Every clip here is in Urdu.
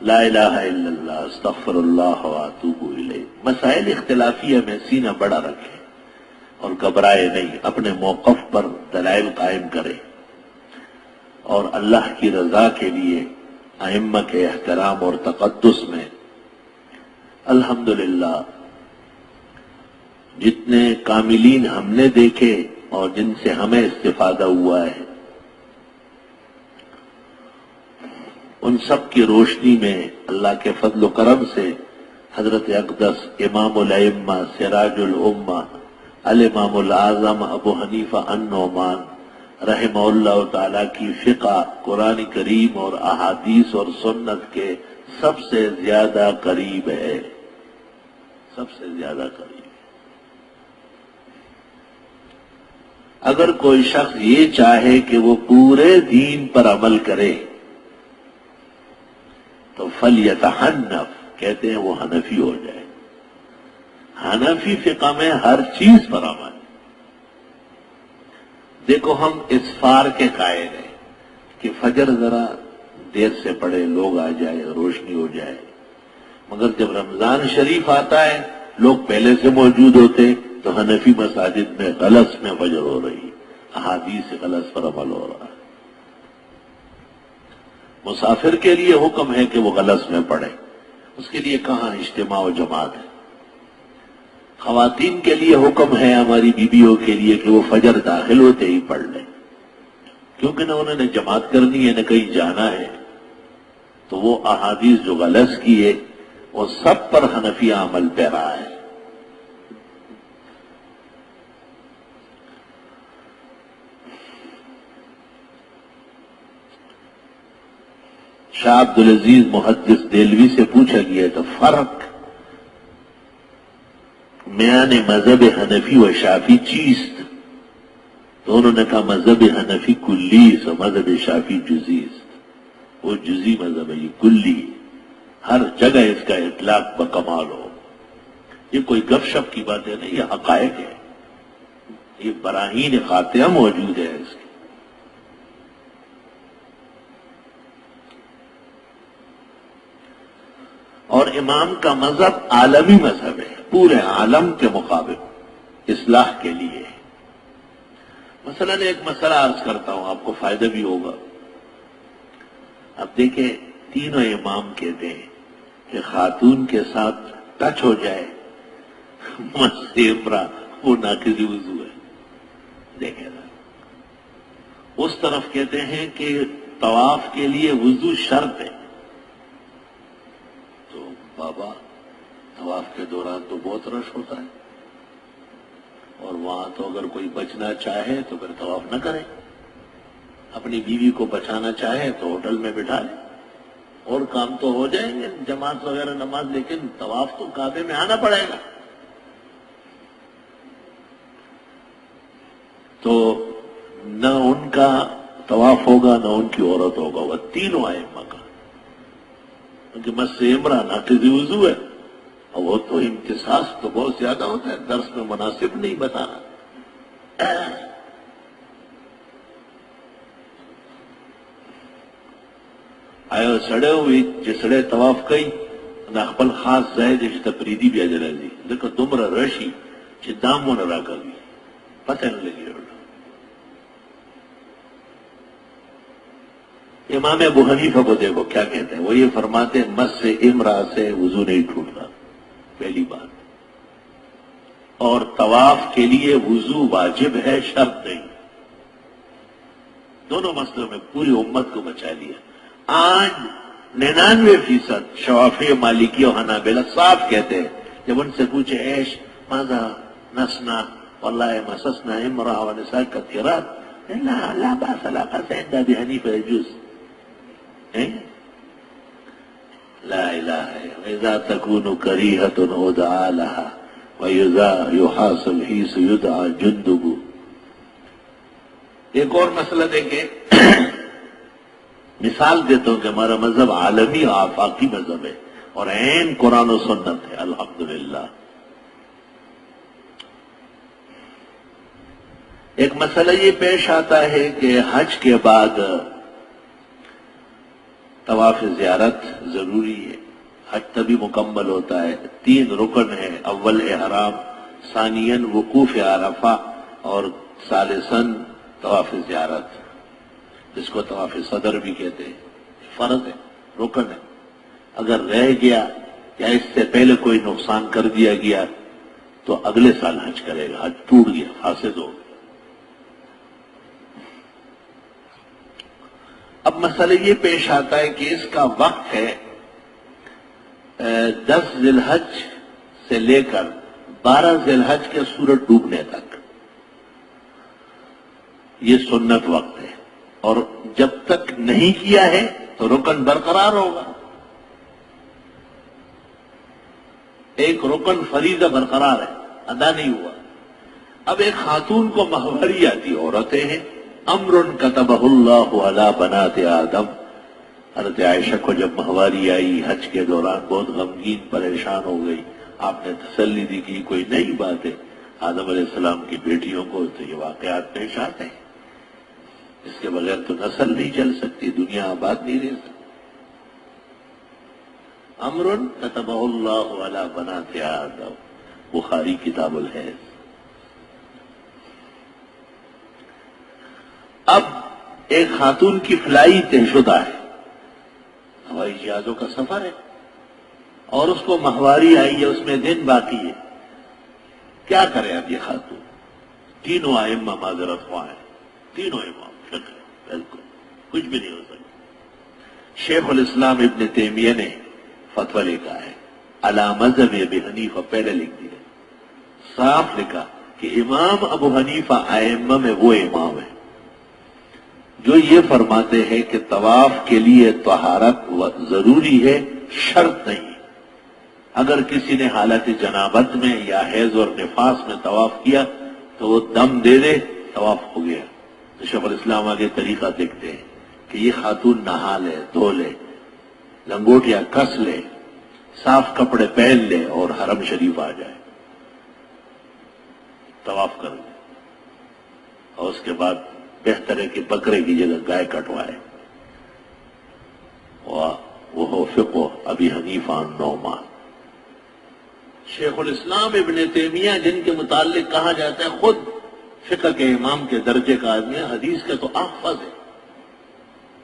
لا الہ الا اللہ استغفر اللہ واتوب الیہ. مسائل اختلافیہ میں سینہ بڑا رکھے اور گھبرائے نہیں، اپنے موقف پر دلائل قائم کرے اور اللہ کی رضا کے لیے ائمہ کے احترام اور تقدس میں الحمدللہ جتنے کاملین ہم نے دیکھے اور جن سے ہمیں استفادہ ہوا ہے، ان سب کی روشنی میں اللہ کے فضل و کرم سے حضرت اقدس امام الائمہ سراج الامہ الامام الاعظم ابو حنیفہ النعمان رحمہ اللہ تعالی کی فقہ قرآن کریم اور احادیث اور سنت کے سب سے زیادہ قریب ہے، سب سے زیادہ قریب. اگر کوئی شخص یہ چاہے کہ وہ پورے دین پر عمل کرے تو فَلْيَتَحَنَّفْ، کہتے ہیں وہ حنفی ہو جائے. حنفی فقہ میں ہر چیز پر عمل. دیکھو ہم اسفار کے قائل ہیں کہ فجر ذرا دیر سے پڑھے، لوگ آ جائے، روشنی ہو جائے، مگر جب رمضان شریف آتا ہے لوگ پہلے سے موجود ہوتے تو حنفی مساجد میں غلس میں فجر ہو رہی، احادیث غلس پر عمل ہو رہا ہے. مسافر کے لیے حکم ہے کہ وہ غلس میں پڑھے، اس کے لیے کہاں اجتماع و جماعت ہے. خواتین کے لیے حکم ہے ہماری بیویوں کے لیے کہ وہ فجر داخل ہوتے ہی پڑھ لیں، کیونکہ نہ انہوں نے جماعت کرنی ہے نہ کہیں جانا ہے. تو وہ احادیث جو غلس کی ہے وہ سب پر حنفیہ عمل پیرا ہے. شاہ عبدالعزیز محدث دہلوی سے پوچھا گیا تو فرق میان مذہب حنفی و شافی چیست؟ تو انہوں نے کہا مذہب حنفی کلی و مذہب شافی جزی است. وہ جزی مذہب ہے، یہ کلی، ہر جگہ اس کا اطلاق بکمال ہو. یہ کوئی گپ شپ کی بات ہے نہیں، یہ حقائق ہے، یہ براہین قاطعہ موجود ہے اس کی. اور امام کا مذہب عالمی مذہب ہے، پورے عالم کے مقابل اصلاح کے لیے. مثلا ایک مسئلہ عرض کرتا ہوں، آپ کو فائدہ بھی ہوگا. اب دیکھیں تینوں امام کہتے ہیں کہ خاتون کے ساتھ ٹچ ہو جائے مس امرا وہ ناقض وضو ہے. دیکھیں اس طرف کہتے ہیں کہ طواف کے لیے وضو شرط ہے. بابا طواف کے دوران تو بہت رش ہوتا ہے، اور وہاں تو اگر کوئی بچنا چاہے تو پھر طواف نہ کرے. اپنی بیوی کو بچانا چاہے تو ہوٹل میں بٹھا لے، اور کام تو ہو جائیں گے جماعت وغیرہ نماز، لیکن طواف تو کعبے میں آنا پڑے گا. تو نہ ان کا طواف ہوگا نہ ان کی عورت ہوگا، وہ تینوں ائمہ کا، کیونکہ مس امرا ناقض وضو ہے، اور وہ تو امتساس تو بہت زیادہ ہوتا ہے، درس میں مناسب نہیں بتانا. آیا سڑے ہوئی جسڑے طواف کئی نہ خپل خاص ځای د تفریدي بیا راځي، ځکه دومره رشي چې دامونه راکوي پتہ نه لګي. امام ابو حنیفہ کو دیکھو کیا کہتے ہیں، وہ یہ فرماتے ہیں مس امرا سے وضو نہیں ٹوٹتا، پہلی بات. اور طواف کے لیے وضو واجب ہے، شرط نہیں. دونوں مسئلوں میں پوری امت کو بچا لیا. آج 99% شوافی مالکی اور حنابلہ صاف کہتے ہیں، جب ان سے پوچھے ایش ماذا نسنا واللہ مسسنا امرا ونساء کثیرات لا باس لا باس عند ابی حنیفہ يجوز. لا الہ اذا تکون کریہۃ ادعا لها وَإِذَا يُحَاصَلْ حِيثُ يُدْعَى جُنْدُبُ. ایک اور مسئلہ دیکھیں، مثال دیتا ہوں کہ ہمارا مذہب عالمی اور آفاقی مذہب ہے اور عین قرآن و سنت ہے الحمدللہ. ایک مسئلہ یہ پیش آتا ہے کہ حج کے بعد طواف زیارت ضروری ہے، حج تبھی مکمل ہوتا ہے. 3 رکن ہیں، اول احرام، ثانیاً وقوف عرفہ، اور ثالثاً طواف زیارت، جس کو طواف صدر بھی کہتے ہیں. فرض ہے، رکن ہے. اگر رہ گیا یا اس سے پہلے کوئی نقصان کر دیا گیا تو اگلے سال حج کرے گا. حج ٹوٹ گیا، فاسد ہو گیا. اب مسئلہ یہ پیش آتا ہے کہ اس کا وقت ہے 10 ذی الحج سے لے کر 12 ذی الحج کے سورج ڈوبنے تک. یہ سنت وقت ہے، اور جب تک نہیں کیا ہے تو رکن برقرار ہوگا. ایک رکن فریضہ برقرار ہے، ادا نہیں ہوا. اب ایک خاتون کو ماہواری آتی، عورتیں ہیں. امر کتبہ اللہ علی بنات آدم. حضرت عائشہ کو جب ماہواری آئی حج کے دوران بہت غمگین پریشان ہو گئی. آپ نے تسلی دی کہ یہ کوئی نئی بات ہے، آدم علیہ السلام کی بیٹیوں کو تو یہ واقعات پیش آتے ہیں، اس کے بغیر تو نسل نہیں چل سکتی، دنیا آباد نہیں رہ سکتی. امر کتبہ اللہ علی بنات آدم، بخاری کتاب الحیض. اب ایک خاتون کی فلائی طے شدہ ہے، ہوائی جہازوں کا سفر ہے، اور اس کو ماہواری آئی ہے، اس میں دن باقی ہے. کیا کرے اب یہ خاتون؟ تینوں ائمہ معذرت خواہ ہیں، تینوں امام فقہ، بالکل کچھ بھی نہیں ہو سکتا. شیخ الاسلام ابن تیمیہ نے فتویٰ لکھا ہے علی مذہب ابی حنیفہ، پہلے لکھ دیا، صاف لکھا کہ امام ابو حنیفہ ائمہ میں وہ امام ہے جو یہ فرماتے ہیں کہ طواف کے لیے طہارت ضروری ہے، شرط نہیں. اگر کسی نے حالت جنابت میں یا حیض اور نفاس میں طواف کیا تو وہ دم دے دے، طواف ہو گیا. تو شیخ الاسلام آگے طریقہ دیکھتے ہیں کہ یہ خاتون نہا لے، دھو لے، لنگوٹیاں کس لے، صاف کپڑے پہن لے اور حرم شریف آ جائے، طواف کر لے، اور اس کے بعد بہتر ہے کہ بکرے کی جگہ گائے کٹوائے. وہ فقہ ابی حنیفہ النعمان. شیخ الاسلام ابن تیمیہ جن کے متعلق کہا جاتا ہے خود فقہ کے امام کے درجے کا آدمی ہے، حدیث کا تو احفظ ہے،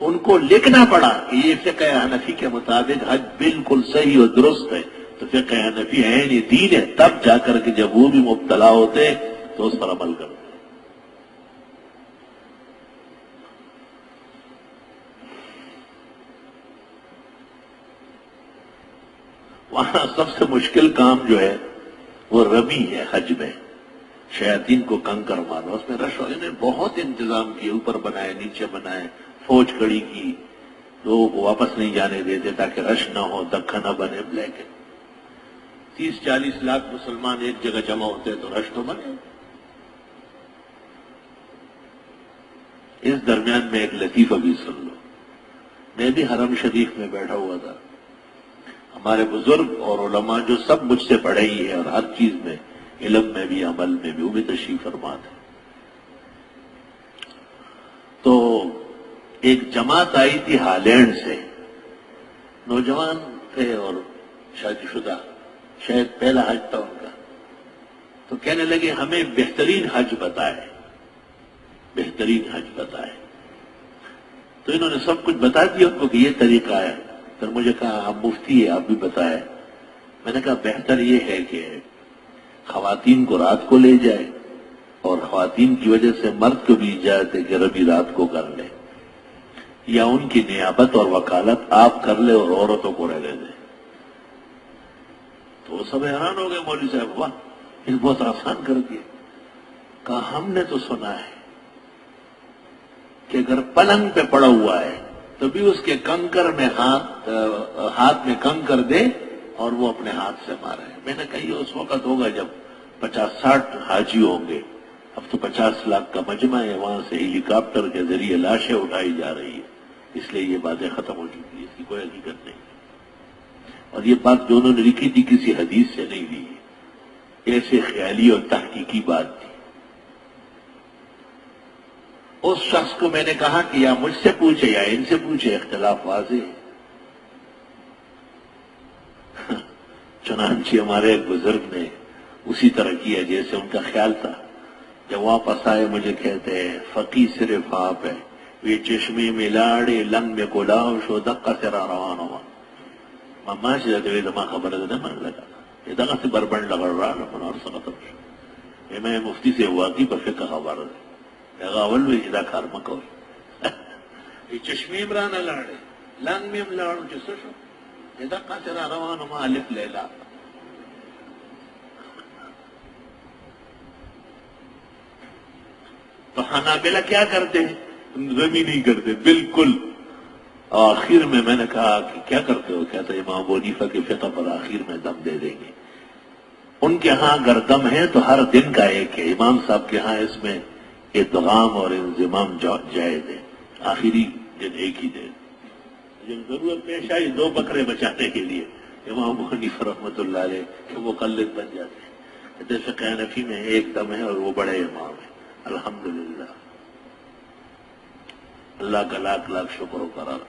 ان کو لکھنا پڑا کہ یہ فقہ حنفی کے مطابق حج بالکل صحیح اور درست ہے. تو فقہ حنفی عین دین ہے، تب جا کر کے جب وہ بھی مبتلا ہوتے تو اس پر عمل کرتے. وہاں سب سے مشکل کام جو ہے وہ رمی ہے. حج میں شیاطین کو کنکر مارو، اس میں رش والے نے بہت انتظام کیے، اوپر بنائے، نیچے بنائے، فوج کھڑی کی، لوگوں کو واپس نہیں جانے دیتے تاکہ رش نہ ہو، دکھا نہ بنے. لیکن 30-40 لاکھ مسلمان ایک جگہ جمع ہوتے تو رش تو بنے. اس درمیان میں ایک لطیفہ بھی سن لو. میں بھی حرم شریف میں بیٹھا ہوا تھا. ہمارے بزرگ اور علماء جو سب مجھ سے پڑھے ہی ہیں اور ہر چیز میں، علم میں بھی عمل میں بھی، وہ بھی تشریف فرما تھے. تو ایک جماعت آئی تھی ہالینڈ سے، نوجوان تھے اور شادی شدہ، شاید پہلا حج تھا ان کا. تو کہنے لگے ہمیں بہترین حج بتائے، بہترین حج بتائے. تو انہوں نے سب کچھ بتا دیا ان کو کہ یہ طریقہ ہے. پھر مجھے کہا آپ مفتی ہے، آپ بھی بتائیں. میں نے کہا بہتر یہ ہے کہ خواتین کو رات کو لے جائے، اور خواتین کی وجہ سے مرد کو بھی اجازت ہے کہ ربی رات کو کر لے، یا ان کی نیابت اور وکالت آپ کر لے اور عورتوں کو رہنے دیں. تو وہ سب حیران ہو گئے. مولوی صاحب واہ، یہ بہت آسان کر دیا. کہا ہم نے تو سنا ہے کہ اگر پلنگ پہ پڑا ہوا ہے تو بھی اس کے کنکر میں ہاتھ میں کنکر دے اور وہ اپنے ہاتھ سے مارے. میں نے کہا یہ اس وقت ہوگا جب 50-60 حاجی ہوں گے. اب تو 50 لاکھ کا مجمع ہے، وہاں سے ہیلی کاپٹر کے ذریعے لاشیں اٹھائی جا رہی ہے، اس لیے یہ باتیں ختم ہو چکی ہیں، اس کی کوئی حقیقت نہیں. اور یہ بات جو انہوں نے لکھی تھی کسی حدیث سے نہیں لی ہے، ایسے خیالی اور تحقیقی بات تھی. اس شخص کو میں نے کہا کہ یا مجھ سے پوچھے یا ان سے پوچھے، اختلاف واضح ہے. چنانچہ ہمارے ایک بزرگ نے اسی طرح کیا جیسے ان کا خیال تھا. جب واپس آئے مجھے کہتے ہیں فقی صرف آپ ہے، یہ چشمے میں لاڑے لنگ میں گلاو شو دقا سرا روان ہوا ماما سے جاتے ہوئے دماغ خبر ہے من لگا یہ دقا سے بربند لگڑ رہا نہ اور سب ختم شو میں مفتی سے ہوا کی پر فقہ خبر ہے اول میں ادا کار مکو یہ چشمے میں رانا لاڑے لنگ میں لاڑو جسو شو یہ دقا سرا روان ہوا الف لیلا. تو حنابلہ کیا کرتے ہیں؟ رمی نہیں کرتے بالکل. آخر میں نے کہا کہ کیا کرتے ہو؟ کہتا امام ابو حنیفہ کے فقہ پر آخر میں دم دے دیں گے. ان کے ہاں اگر دم ہے تو ہر دن کا ایک ہے. امام صاحب کے ہاں اس میں ادغام اور انضمام جائز ہے. آخری دن ایک ہی دن جب ضرورت پیش آئی 2 بکرے بچانے کے لیے امام ابو حنیفہ رحمۃ اللہ علیہ کہ مقلد بن جاتے ہیں. جیسے فقہ حنفی میں ایک دم ہے اور وہ بڑے امام ہیں. الحمدللہ اللہ کا لاکھ لاکھ شکر و قرار.